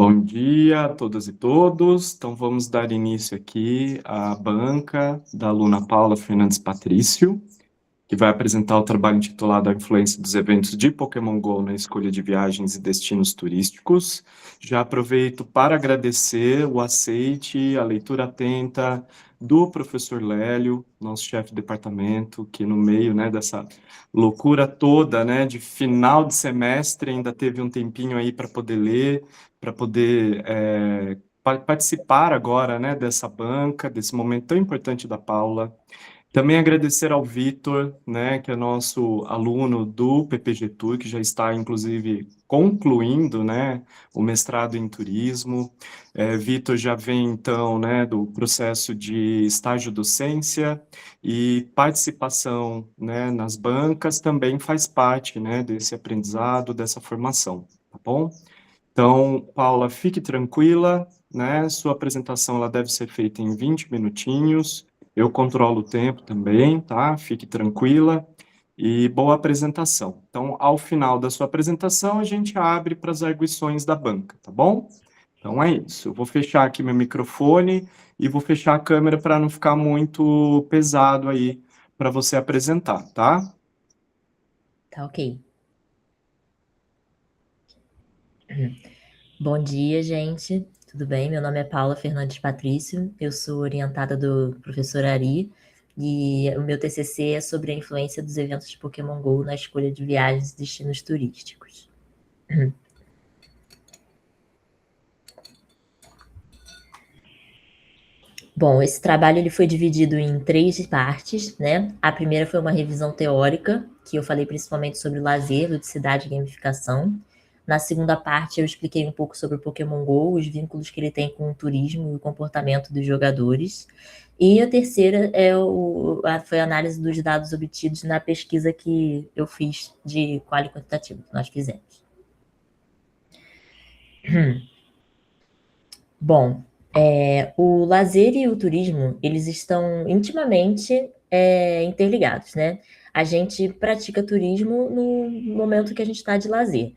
Bom dia a todas e todos. Então, vamos dar início aqui à banca da aluna Paula Fernandes Patrício, que vai apresentar o trabalho intitulado A Influência dos Eventos de Pokémon GO na Escolha de Viagens e Destinos Turísticos. Já aproveito para agradecer o aceite, a leitura atenta do professor Lélio, nosso chefe de departamento, que no meio, dessa loucura toda, de final de semestre, ainda teve um tempinho aí para poder ler, para poder participar agora, dessa banca, desse momento tão importante da Paula. Também agradecer ao Vitor, que é nosso aluno do PPG Tour, que já está, inclusive, concluindo, o mestrado em turismo. Vitor já vem, então, do processo de estágio docência e participação, nas bancas também faz parte, desse aprendizado, dessa formação, tá bom? Então, Paula, fique tranquila, Sua apresentação ela deve ser feita em 20 minutinhos. Eu controlo o tempo também, tá? Fique tranquila e boa apresentação. Então, ao final da sua apresentação, a gente abre para as arguições da banca, tá bom? Então é isso. Eu vou fechar aqui meu microfone e vou fechar a câmera para não ficar muito pesado aí para você apresentar, tá? Tá ok. Bom dia, gente. Tudo bem? Meu nome é Paula Fernandes Patrício. Eu sou orientada do professor Ari e o meu TCC é sobre a influência dos eventos de Pokémon GO na escolha de viagens e destinos turísticos. Bom, esse trabalho ele foi dividido em 3 partes, né? A primeira foi uma revisão teórica, que eu falei principalmente sobre lazer, ludicidade e gamificação. Na segunda parte, eu expliquei um pouco sobre o Pokémon GO, os vínculos que ele tem com o turismo e o comportamento dos jogadores. E a terceira foi a análise dos dados obtidos na pesquisa que eu fiz de quali quantitativo, que nós fizemos. Bom, o lazer e o turismo, eles estão intimamente interligados, né? A gente pratica turismo no momento que a gente está de lazer.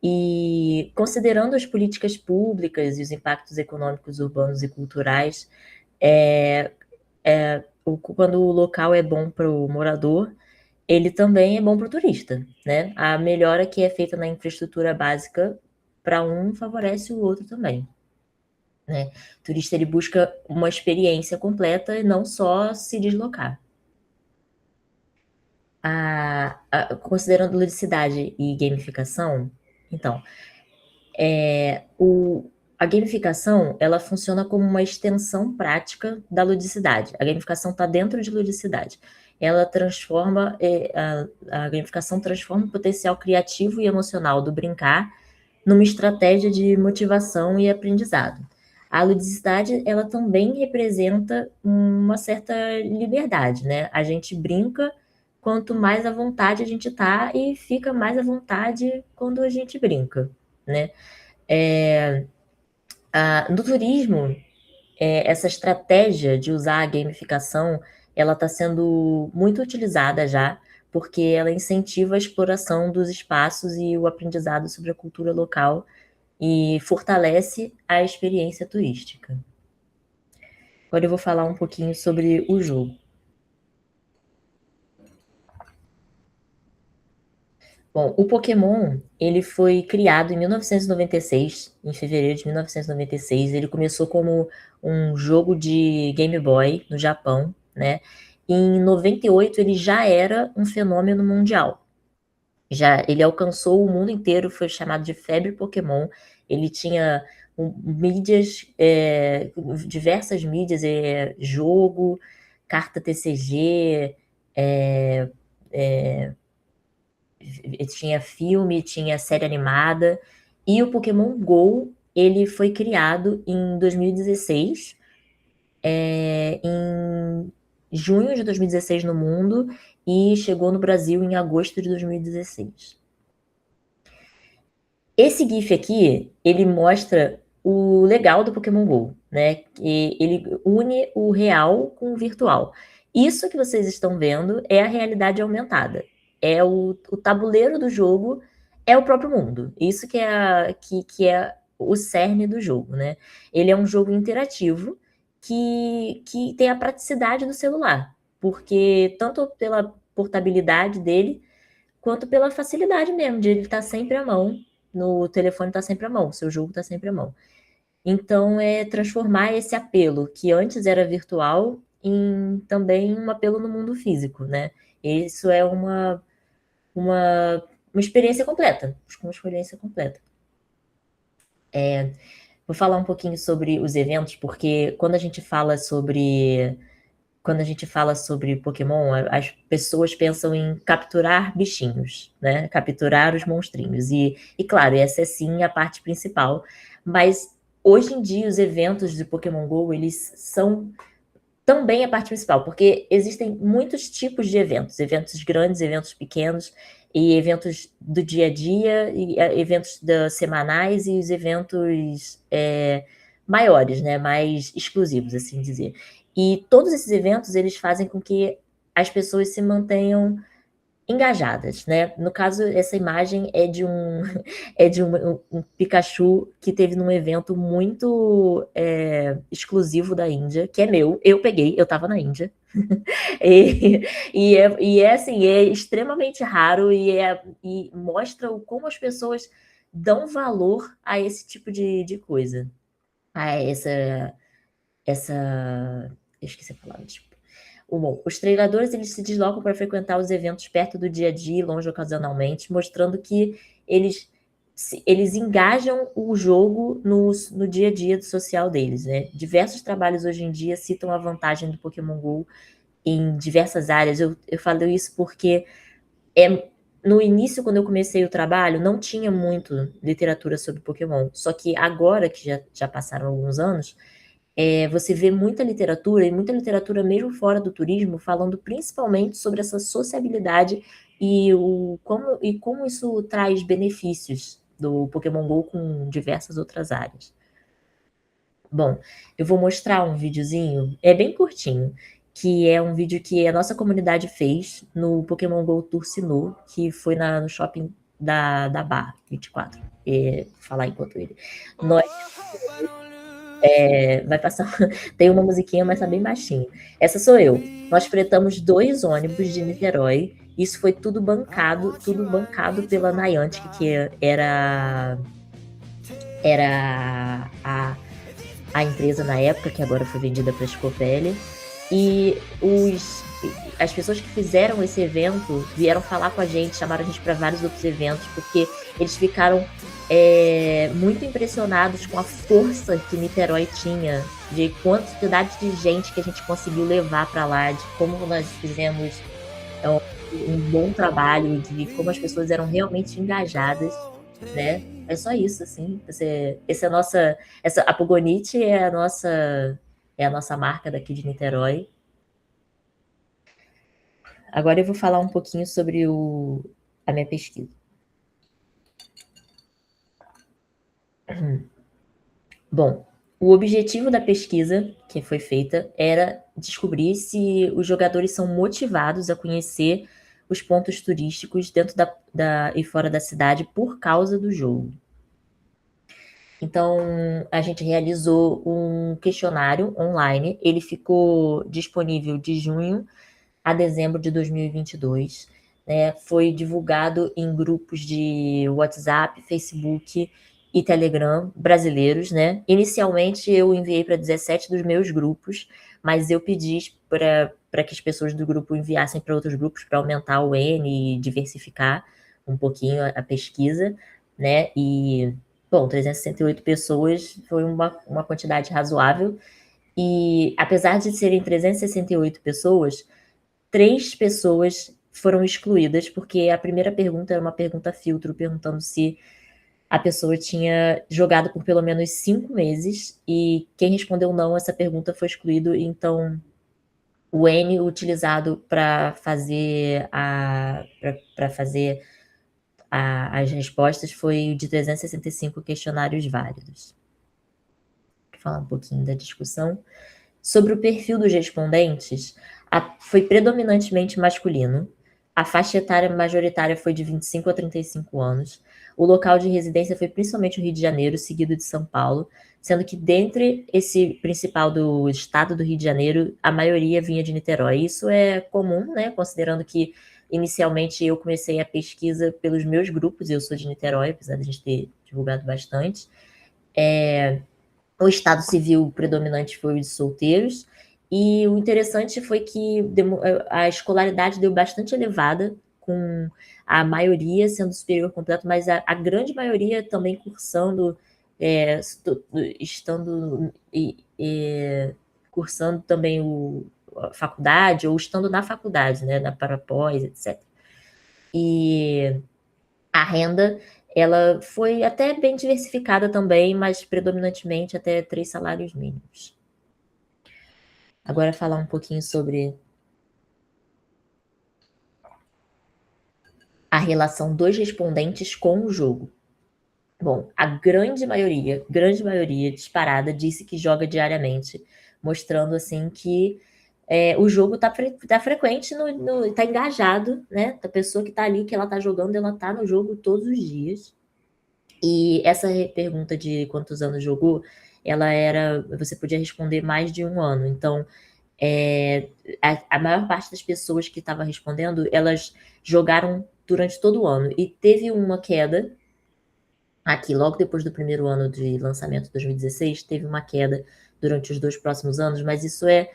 E considerando as políticas públicas e os impactos econômicos, urbanos e culturais, quando o local é bom para o morador, ele também é bom para o turista, né? A melhora que é feita na infraestrutura básica para um favorece o outro também. Né? O turista ele busca uma experiência completa e não só se deslocar. Considerando ludicidade e gamificação, então, a gamificação ela funciona como uma extensão prática da ludicidade. A gamificação está dentro de ludicidade. Ela transforma, a gamificação transforma o potencial criativo e emocional do brincar numa estratégia de motivação e aprendizado. A ludicidade, ela também representa uma certa liberdade, né? A gente brinca quanto mais à vontade a gente tá e fica mais à vontade quando a gente brinca, né? No turismo, essa estratégia de usar a gamificação, ela está sendo muito utilizada já, porque ela incentiva a exploração dos espaços e o aprendizado sobre a cultura local e fortalece a experiência turística. Agora eu vou falar um pouquinho sobre o jogo. Bom, o Pokémon, ele foi criado em 1996, em fevereiro de 1996. Ele começou como um jogo de Game Boy no Japão, né? Em 98 ele já era um fenômeno mundial. Ele alcançou o mundo inteiro, foi chamado de febre Pokémon. Ele tinha mídias, diversas mídias, jogo, carta TCG, tinha filme, tinha série animada. E o Pokémon GO, ele foi criado em 2016, em junho de 2016 no mundo, e chegou no Brasil em agosto de 2016. Esse GIF aqui, ele mostra o legal do Pokémon GO, né? Ele une o real com o virtual. Isso que vocês estão vendo é a realidade aumentada. O tabuleiro do jogo é o próprio mundo. Isso que é o cerne do jogo, né? Ele é um jogo interativo que tem a praticidade do celular, porque tanto pela portabilidade dele, quanto pela facilidade mesmo, de ele estar sempre à mão, no telefone está sempre à mão, o seu jogo está sempre à mão. Então, é transformar esse apelo, que antes era virtual, em também um apelo no mundo físico, né? Isso é uma experiência completa, uma experiência completa. Vou falar um pouquinho sobre os eventos, porque quando a gente fala sobre Pokémon, as pessoas pensam em capturar bichinhos, né? Capturar os monstrinhos. E claro, essa é sim a parte principal. Mas hoje em dia, os eventos de Pokémon GO, eles são também a parte principal, porque existem muitos tipos de eventos. Eventos grandes, eventos pequenos, e eventos do dia a dia, e eventos semanais e os eventos maiores, né? Mais exclusivos, assim dizer. E todos esses eventos, eles fazem com que as pessoas se mantenham engajadas, né? No caso, essa imagem é de um Pikachu que teve num evento muito exclusivo da Índia, que é meu. Eu peguei, eu tava na Índia. E assim, é extremamente raro e mostra como as pessoas dão valor a esse tipo de coisa. A essa. Eu esqueci a palavra, desculpa. Bom, os treinadores eles se deslocam para frequentar os eventos perto do dia a dia e longe ocasionalmente, mostrando que eles engajam o jogo no dia a dia social deles, né? Diversos trabalhos hoje em dia citam a vantagem do Pokémon GO em diversas áreas. Eu falo isso porque no início, quando eu comecei o trabalho, não tinha muito literatura sobre Pokémon. Só que agora, que já passaram alguns anos, você vê muita literatura, e muita literatura mesmo fora do turismo, falando principalmente sobre essa sociabilidade e como isso traz benefícios do Pokémon GO com diversas outras áreas. Bom, eu vou mostrar um videozinho, é bem curtinho, que é um vídeo que a nossa comunidade fez no Pokémon GO Tour Sinnoh, que foi no shopping da Barra 24. Vou falar enquanto ele. Nós vai passar. Tem uma musiquinha, mas tá bem baixinho. Essa sou eu. Nós fretamos 2 ônibus de Niterói. Isso foi tudo bancado pela Niantic, que era a empresa na época, que agora foi vendida para a Scopelli. E as pessoas que fizeram esse evento vieram falar com a gente, chamaram a gente para vários outros eventos, porque eles ficaram muito impressionados com a força que Niterói tinha, de quantidade de gente que a gente conseguiu levar para lá, de como nós fizemos um bom trabalho, de como as pessoas eram realmente engajadas, né? É só isso, assim. A Pugonite é a nossa marca daqui de Niterói. Agora eu vou falar um pouquinho sobre a minha pesquisa. Bom, o objetivo da pesquisa que foi feita era descobrir se os jogadores são motivados a conhecer os pontos turísticos dentro e fora da cidade por causa do jogo. Então, a gente realizou um questionário online, ele ficou disponível de junho a dezembro de 2022, né? Foi divulgado em grupos de WhatsApp, Facebook e Telegram brasileiros, né? Inicialmente eu enviei para 17 dos meus grupos, mas eu pedi para que as pessoas do grupo enviassem para outros grupos para aumentar o N e diversificar um pouquinho a pesquisa, né? E, bom, 368 pessoas foi uma quantidade razoável. E apesar de serem 368 pessoas, 3 pessoas foram excluídas, porque a primeira pergunta era uma pergunta filtro, perguntando se a pessoa tinha jogado por pelo menos 5 meses, e quem respondeu não, essa pergunta foi excluído. Então, o N utilizado para fazer as respostas foi o de 365 questionários válidos. Vou falar um pouquinho da discussão. Sobre o perfil dos respondentes, foi predominantemente masculino. A faixa etária majoritária foi de 25 a 35 anos. O local de residência foi principalmente o Rio de Janeiro, seguido de São Paulo, sendo que dentre esse principal do estado do Rio de Janeiro, a maioria vinha de Niterói. Isso é comum, né, considerando que inicialmente eu comecei a pesquisa pelos meus grupos, eu sou de Niterói, apesar de a gente ter divulgado bastante. O estado civil predominante foi o de solteiros, e o interessante foi que a escolaridade deu bastante elevada, com a maioria sendo superior completo, mas a grande maioria também cursando, cursando também a faculdade, ou estando na faculdade, né, para pós, etc. E a renda, ela foi até bem diversificada também, mas predominantemente até 3 salários mínimos. Agora falar um pouquinho sobre a relação dos respondentes com o jogo. Bom, a grande maioria disparada, disse que joga diariamente, mostrando assim que o jogo tá frequente, tá engajado, né? A pessoa que tá ali, que ela tá jogando, ela tá no jogo todos os dias. E essa pergunta de quantos anos jogou, você podia responder mais de 1 ano. Então, a maior parte das pessoas que estava respondendo, elas jogaram durante todo o ano. E teve uma queda aqui, logo depois do primeiro ano de lançamento, 2016, teve uma queda durante os 2 próximos anos, mas isso é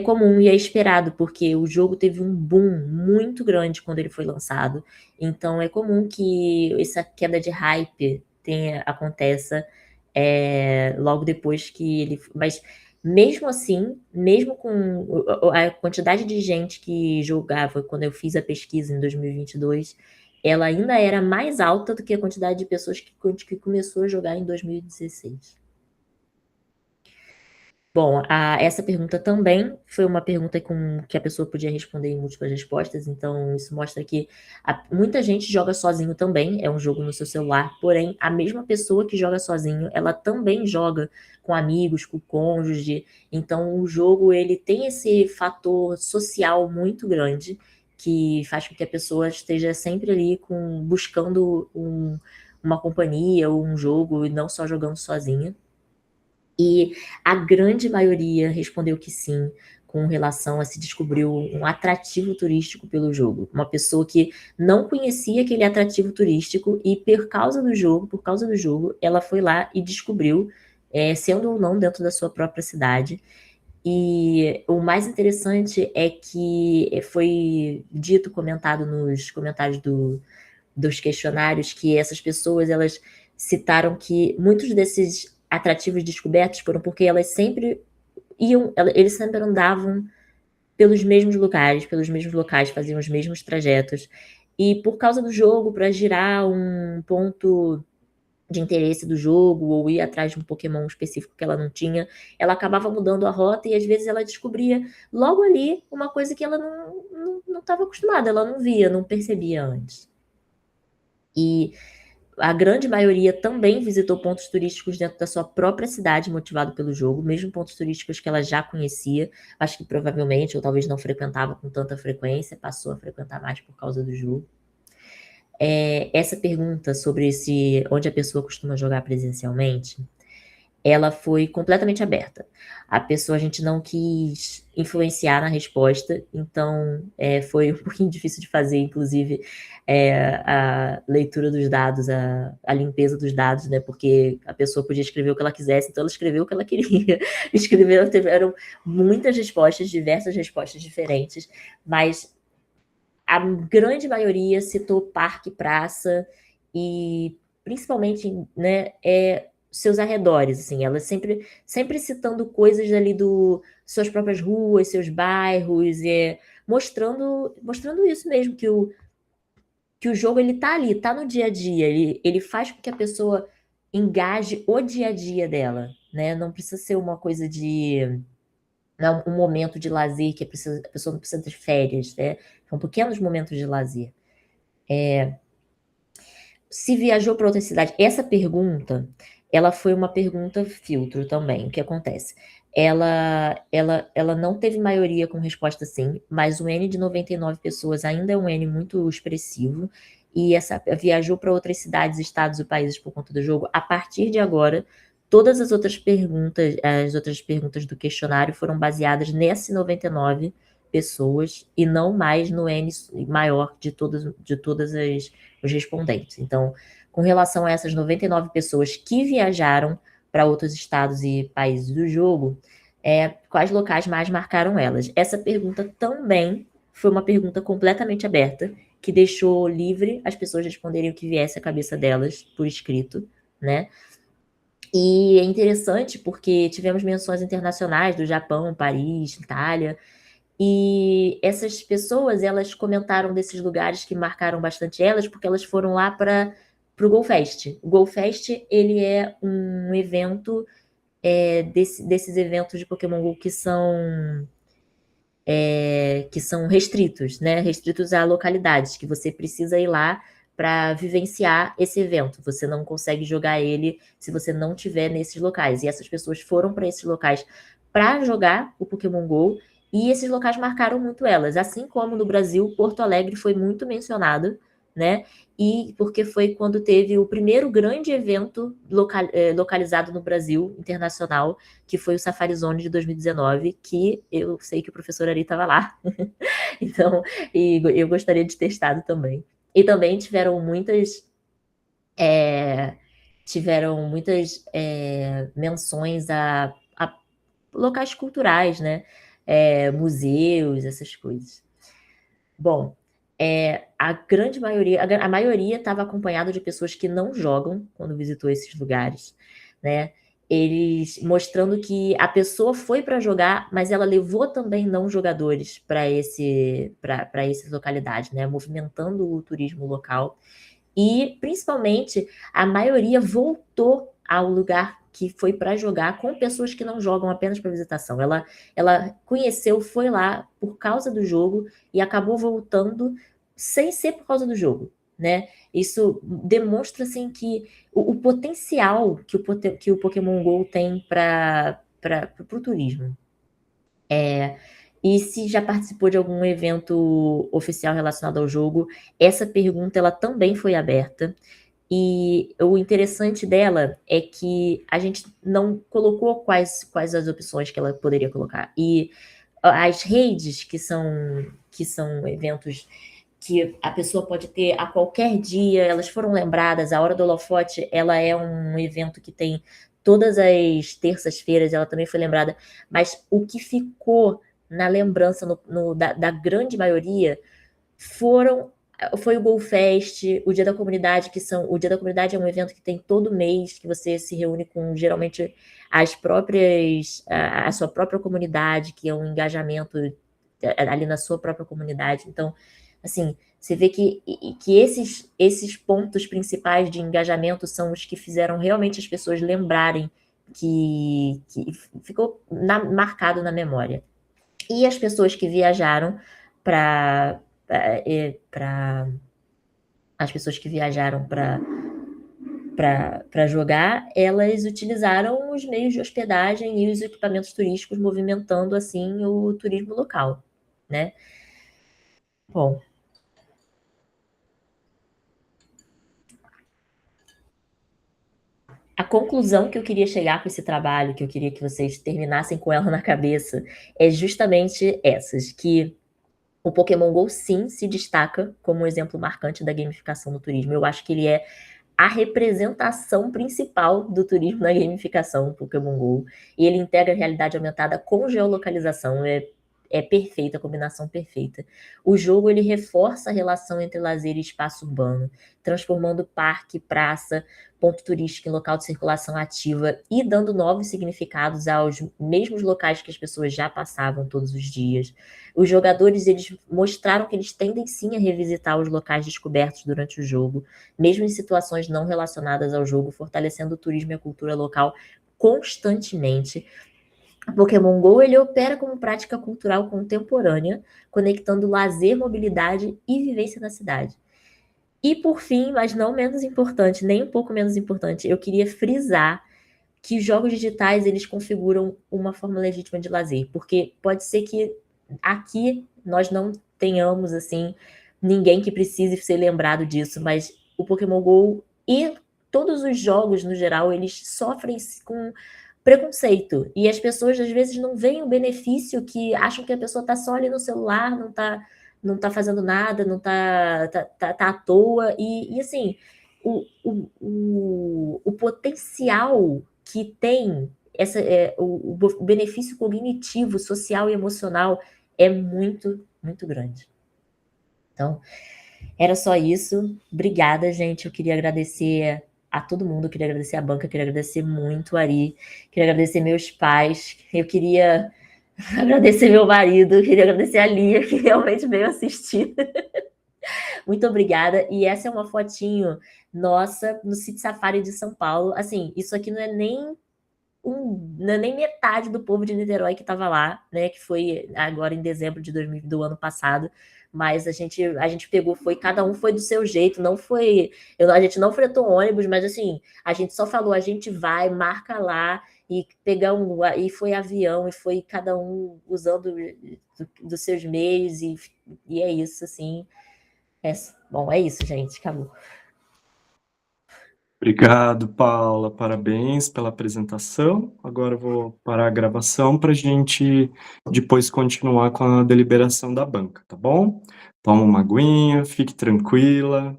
comum e é esperado, porque o jogo teve um boom muito grande quando ele foi lançado. Então é comum que essa queda de hype aconteça logo depois que ele... Mas mesmo assim, mesmo com a quantidade de gente que jogava quando eu fiz a pesquisa em 2022, ela ainda era mais alta do que a quantidade de pessoas que começou a jogar em 2016. Bom, essa pergunta também foi uma pergunta que a pessoa podia responder em múltiplas respostas, então isso mostra que muita gente joga sozinho também, é um jogo no seu celular, porém, a mesma pessoa que joga sozinho, ela também joga com amigos, com cônjuge, então o jogo, ele tem esse fator social muito grande, que faz com que a pessoa esteja sempre ali buscando uma companhia ou um jogo, e não só jogando sozinha. E a grande maioria respondeu que sim, com relação a se descobrir um atrativo turístico pelo jogo. Uma pessoa que não conhecia aquele atrativo turístico e por causa do jogo, ela foi lá e descobriu, sendo ou não dentro da sua própria cidade. E o mais interessante é que foi comentado nos comentários dos questionários, que essas pessoas, elas citaram que muitos desses atrativos descobertos foram porque eles sempre andavam pelos mesmos lugares, faziam os mesmos trajetos, e por causa do jogo, para girar um ponto de interesse do jogo, ou ir atrás de um Pokémon específico que ela não tinha, ela acabava mudando a rota, e às vezes ela descobria logo ali uma coisa que ela não estava acostumada, ela não via, não percebia antes. E a grande maioria também visitou pontos turísticos dentro da sua própria cidade, motivado pelo jogo, mesmo pontos turísticos que ela já conhecia, acho que provavelmente, ou talvez não frequentava com tanta frequência, passou a frequentar mais por causa do jogo. Essa pergunta sobre onde a pessoa costuma jogar presencialmente, ela foi completamente aberta. A gente não quis influenciar na resposta, então foi um pouquinho difícil de fazer, inclusive, a leitura dos dados, a limpeza dos dados, né? Porque a pessoa podia escrever o que ela quisesse, então ela escreveu o que ela queria. Eram muitas respostas, diversas respostas diferentes, mas a grande maioria citou parque, praça e principalmente, né, seus arredores, assim, ela sempre citando coisas ali suas próprias ruas, seus bairros, mostrando isso mesmo, que o jogo, ele tá ali, tá no dia a dia, ele faz com que a pessoa engaje o dia a dia dela, né? Não precisa ser uma coisa um momento de lazer que a pessoa não precisa de férias, né? São pequenos momentos de lazer. Se viajou para outra cidade, essa pergunta, ela foi uma pergunta filtro também. O que acontece? ela não teve maioria com resposta sim, mas o N de 99 pessoas ainda é um N muito expressivo, e essa viajou para outras cidades, estados e países por conta do jogo. A partir de agora, todas as outras perguntas do questionário foram baseadas nesse 99 pessoas e não mais no N maior de todas os respondentes. Então, com relação a essas 99 pessoas que viajaram para outros estados e países do jogo, quais locais mais marcaram elas? Essa pergunta também foi uma pergunta completamente aberta, que deixou livre as pessoas responderem o que viesse à cabeça delas por escrito, né? E é interessante porque tivemos menções internacionais do Japão, Paris, Itália, e essas pessoas, elas comentaram desses lugares que marcaram bastante elas, porque elas foram lá para o GoFest. O GoFest, ele é um evento, desses eventos de Pokémon GO que são restritos, né? Restritos a localidades, que você precisa ir lá para vivenciar esse evento. Você não consegue jogar ele se você não estiver nesses locais. E essas pessoas foram para esses locais para jogar o Pokémon GO, e esses locais marcaram muito elas. Assim como no Brasil, Porto Alegre foi muito mencionado, né? E porque foi quando teve o primeiro grande evento localizado no Brasil, internacional, que foi o Safari Zone de 2019, que eu sei que o professor Ari estava lá. Então, e eu gostaria de ter estado também. E também tiveram muitas menções a locais culturais, né? Museus, essas coisas. Bom, a grande maioria, a maioria estava acompanhado de pessoas que não jogam quando visitou esses lugares, né? Eles mostrando que a pessoa foi para jogar, mas ela levou também não jogadores para essas localidades, né? Movimentando o turismo local. E, principalmente, a maioria voltou ao lugar que foi para jogar com pessoas que não jogam apenas para visitação. Ela conheceu, foi lá por causa do jogo e acabou voltando sem ser por causa do jogo, né? Isso demonstra assim que o potencial que o Pokémon GO tem para o turismo. E se já participou de algum evento oficial relacionado ao jogo, essa pergunta ela também foi aberta. E o interessante dela é que a gente não colocou quais as opções que ela poderia colocar. E as redes, que são eventos que a pessoa pode ter a qualquer dia, elas foram lembradas. A Hora do Holofote, ela é um evento que tem todas as terças-feiras, ela também foi lembrada. Mas o que ficou na lembrança da grande maioria foi o GoFest, o Dia da Comunidade, o Dia da Comunidade é um evento que tem todo mês, que você se reúne com, geralmente, a sua própria comunidade, que é um engajamento ali na sua própria comunidade. Então, assim, você vê que esses pontos principais de engajamento são os que fizeram realmente as pessoas lembrarem que ficou marcado na memória. E as pessoas que viajaram para as pessoas que viajaram para jogar, elas utilizaram os meios de hospedagem e os equipamentos turísticos, movimentando assim o turismo local, né? Bom, a conclusão que eu queria chegar com esse trabalho, que eu queria que vocês terminassem com ela na cabeça, é justamente essas, que o Pokémon GO, sim, se destaca como um exemplo marcante da gamificação no turismo. Eu acho que ele é a representação principal do turismo na gamificação, o Pokémon GO. E ele integra a realidade aumentada com geolocalização. É perfeita, a combinação perfeita. O jogo, ele reforça a relação entre lazer e espaço urbano, transformando parque, praça, ponto turístico em local de circulação ativa e dando novos significados aos mesmos locais que as pessoas já passavam todos os dias. Os jogadores, eles mostraram que eles tendem sim a revisitar os locais descobertos durante o jogo, mesmo em situações não relacionadas ao jogo, fortalecendo o turismo e a cultura local constantemente. O Pokémon GO, ele opera como prática cultural contemporânea, conectando lazer, mobilidade e vivência na cidade. E por fim, mas não menos importante, nem um pouco menos importante, eu queria frisar que os jogos digitais eles configuram uma forma legítima de lazer, porque pode ser que aqui nós não tenhamos assim ninguém que precise ser lembrado disso, mas o Pokémon Go e todos os jogos no geral eles sofrem com preconceito e as pessoas às vezes não veem o benefício, que acham que a pessoa está só ali no celular, não tá fazendo nada, não tá à toa e assim o potencial que tem o benefício cognitivo, social e emocional é muito, muito grande. Então, era só isso. Obrigada, gente. Eu queria agradecer a todo mundo, eu queria agradecer a banca, eu queria agradecer muito a Ari, queria agradecer meus pais, eu queria agradecer meu marido, eu queria agradecer a Lia, que realmente veio assistir. Muito obrigada. E essa é uma fotinho nossa no City Safari de São Paulo. Assim, isso aqui não é nem metade do povo de Niterói que estava lá, né? Que foi agora em dezembro do ano passado. Mas a gente pegou, cada um foi do seu jeito, não foi. A gente não fretou ônibus, mas assim, a gente só falou, a gente vai, marca lá, e e foi avião, e foi cada um usando dos seus meios, e é isso, assim. Bom, é isso, gente. Acabou. Obrigado, Paula. Parabéns pela apresentação. Agora eu vou parar a gravação para a gente depois continuar com a deliberação da banca, tá bom? Toma uma aguinha, fique tranquila.